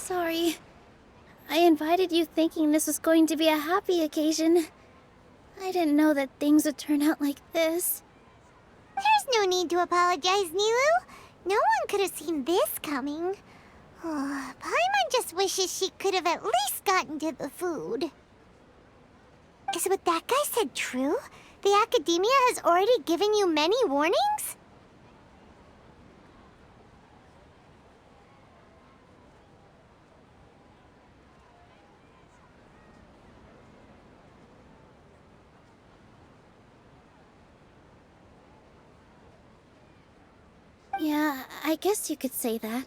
Sorry. I invited you thinking this was going to be a happy occasion. I didn't know that things would turn out like this. There's no need to apologize, Nilou. No one could have seen this coming. Oh, Paimon just wishes she could have at least gotten to the food. Is what that guy said true? The Academia has already given you many warnings? Yeah, I guess you could say that.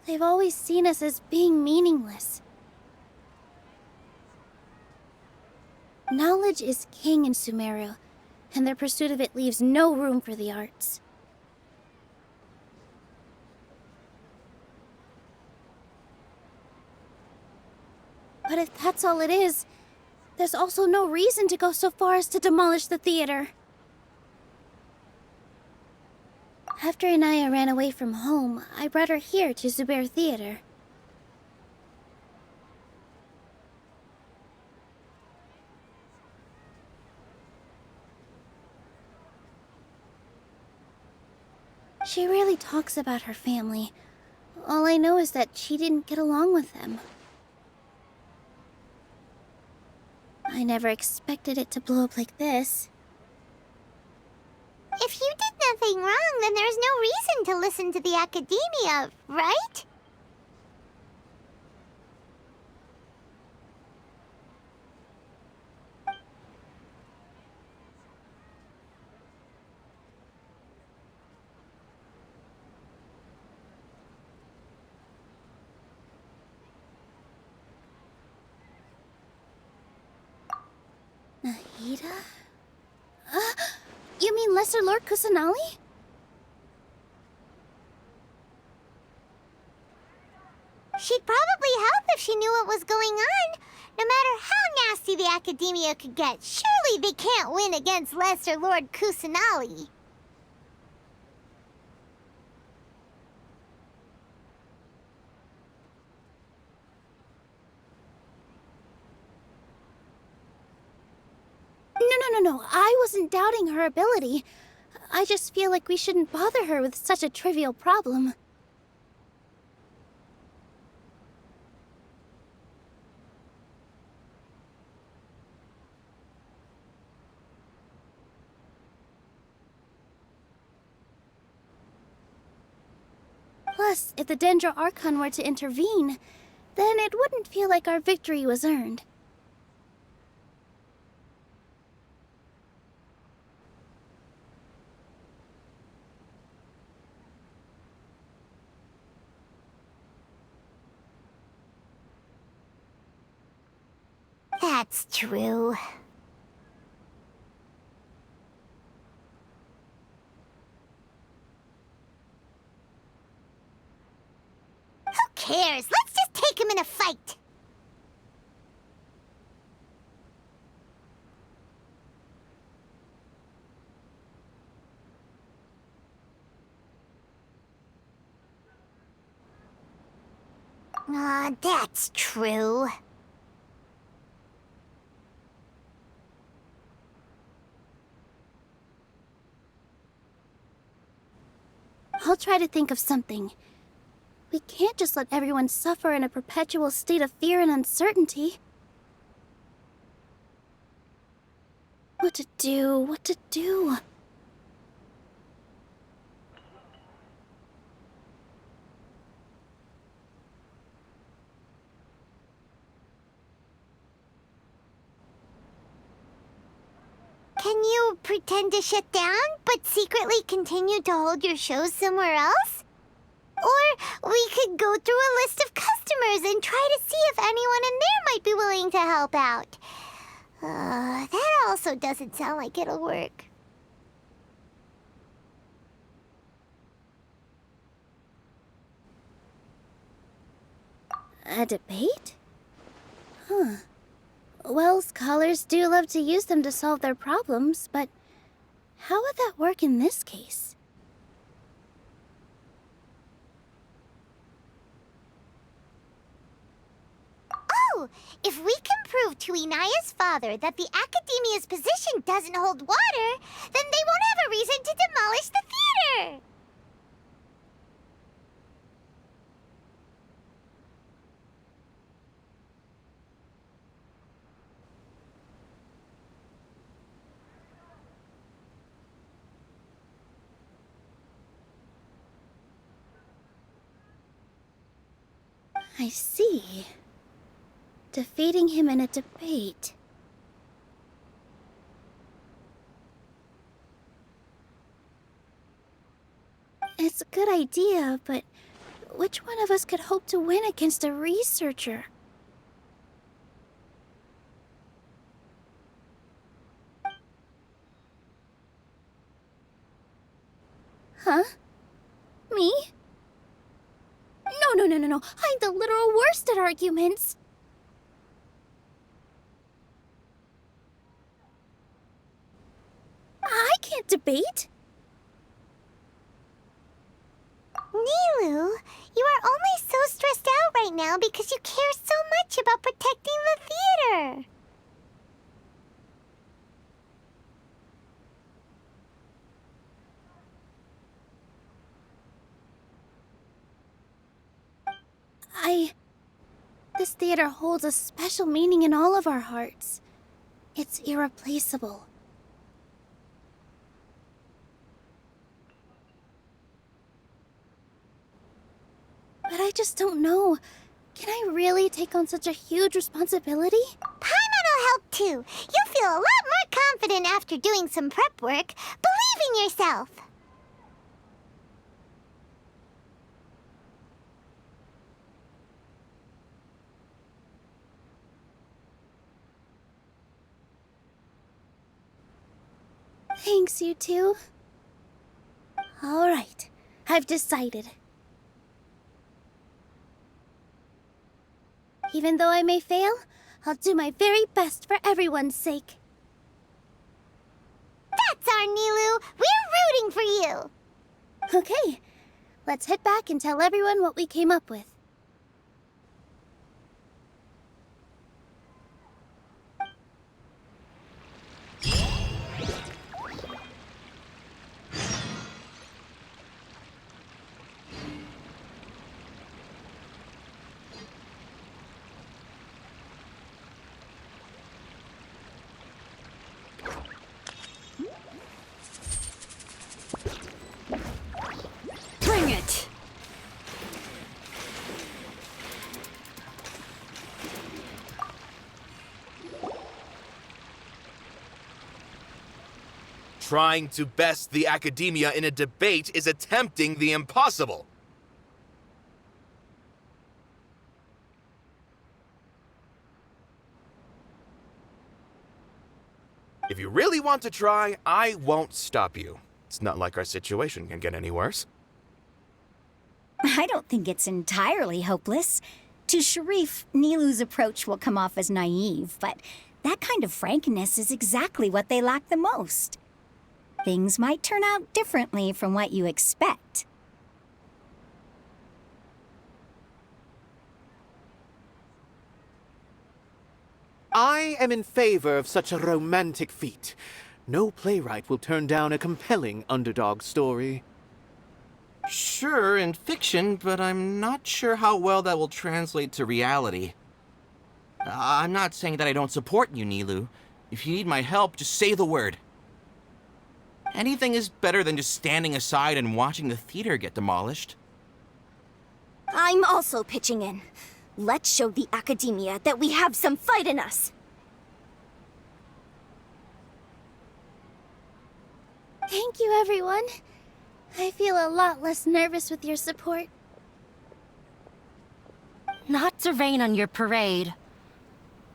They've always seen us as being meaningless. Knowledge is king in Sumeru, and their pursuit of it leaves no room for the arts. But if that's all it is, there's also no reason to go so far as to demolish the theater. After Inaya ran away from home, I brought her here to Zubair Theater. She rarely talks about her family. All I know is that she didn't get along with them. I never expected it to blow up like this. If you did nothing wrong, then there's no reason to listen to the Academia, right? Nahida? You mean Lesser Lord Kusanali? She'd probably help if she knew what was going on. No matter how nasty the Academia could get, surely they can't win against Lesser Lord Kusanali. No. I wasn't doubting her ability. I just feel like we shouldn't bother her with such a trivial problem. Plus, if the Dendro Archon were to intervene, then it wouldn't feel like our victory was earned. That's true. Who cares? Let's just take him in a fight. That's true. I'll try to think of something. We can't just let everyone suffer in a perpetual state of fear and uncertainty. What to do? Can you pretend to shut down, but secretly continue to hold your shows somewhere else? Or we could go through a list of customers and try to see if anyone in there might be willing to help out. That also doesn't sound like it'll work. A debate? Huh. Well, scholars do love to use them to solve their problems, but how would that work in this case? too. If we can prove to Inaya's father that the Academia's position doesn't hold water, then they won't have a reason to demolish the theater. I see. Defeating him in a debate. It's a good idea, but which one of us could hope to win against a researcher? Huh? Me? No. I'm the literal worst at arguments. I can't debate. Nilu, you are only so stressed out right now because you care so much about protecting the theater. This theater holds a special meaning in all of our hearts. It's irreplaceable. But I just don't know. Can I really take on such a huge responsibility? Paimon'll help too. You'll feel a lot more confident after doing some prep work. Believe in yourself. Thanks, you two. All right, I've decided. Even though I may fail, I'll do my very best for everyone's sake. That's our Nilu. We're rooting for you. Okay, let's head back and tell everyone what we came up with. Bring it! Trying to best the academia in a debate is attempting the impossible. If you really want to try, I won't stop you. It's not like our situation can get any worse. I don't think it's entirely hopeless. To Sharif, Nilu's approach will come off as naive, but that kind of frankness is exactly what they lack the most. Things might turn out differently from what you expect. I am in favor of such a romantic feat. No playwright will turn down a compelling underdog story. Sure, in fiction, but I'm not sure how well that will translate to reality. I'm not saying that I don't support you, Nilu. If you need my help, just say the word. Anything is better than just standing aside and watching the theater get demolished. I'm also pitching in. Let's show the academia that we have some fight in us. Thank you, everyone. I feel a lot less nervous with your support. Not to rain on your parade,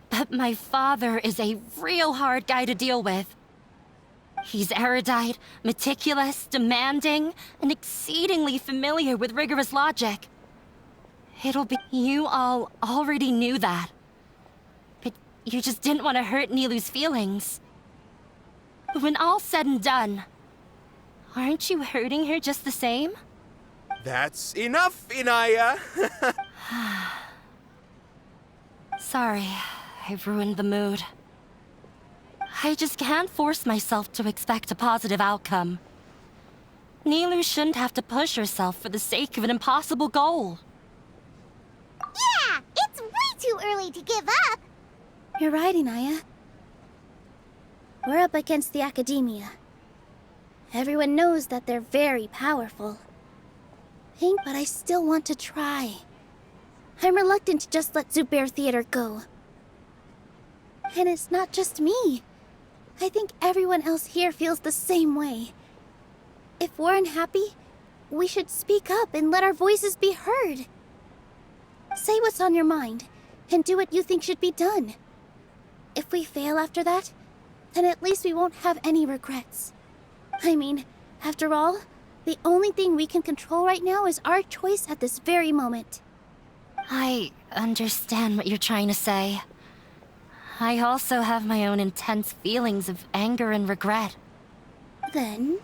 but my father is a real hard guy to deal with. He's erudite, meticulous, demanding, and exceedingly familiar with rigorous logic. You all already knew that. But you just didn't want to hurt Nilu's feelings. But when all's said and done, aren't you hurting her just the same? That's enough, Inaya! Sorry, I've ruined the mood. I just can't force myself to expect a positive outcome. Nilou shouldn't have to push herself for the sake of an impossible goal. Yeah, it's way too early to give up. You're right, Inaya. We're up against the Academia. Everyone knows that they're very powerful. But I still want to try. I'm reluctant to just let Zubair Theater go. And it's not just me. I think everyone else here feels the same way. If we're unhappy, we should speak up and let our voices be heard. Say what's on your mind, and do what you think should be done. If we fail after that, then at least we won't have any regrets. I mean, after all, the only thing we can control right now is our choice at this very moment. I understand what you're trying to say. I also have my own intense feelings of anger and regret. Then,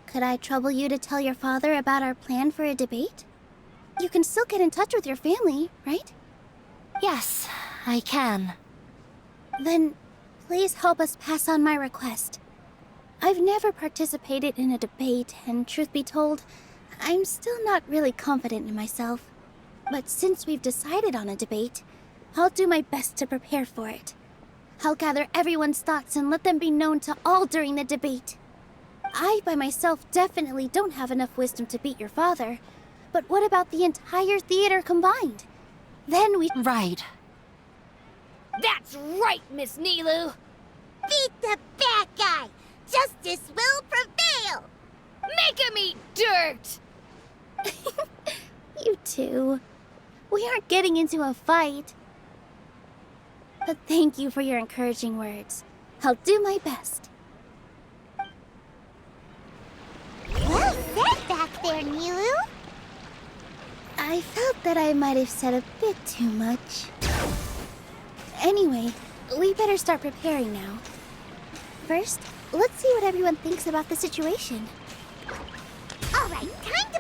could I trouble you to tell your father about our plan for a debate? You can still get in touch with your family, right? Yes, I can. Then, please help us pass on my request. I've never participated in a debate, and truth be told, I'm still not really confident in myself. But since we've decided on a debate, I'll do my best to prepare for it. I'll gather everyone's thoughts and let them be known to all during the debate. I, by myself, definitely don't have enough wisdom to beat your father. But what about the entire theater combined? Then we... Right. That's right, Miss Nilou! Beat the bad guy. Justice will prevail. Make him eat dirt! You two. We aren't getting into a fight. But thank you for your encouraging words. I'll do my best. Well said back there, Nilou. I felt that I might have said a bit too much. Anyway, we better start preparing now. First, let's see what everyone thinks about the situation. All right, time to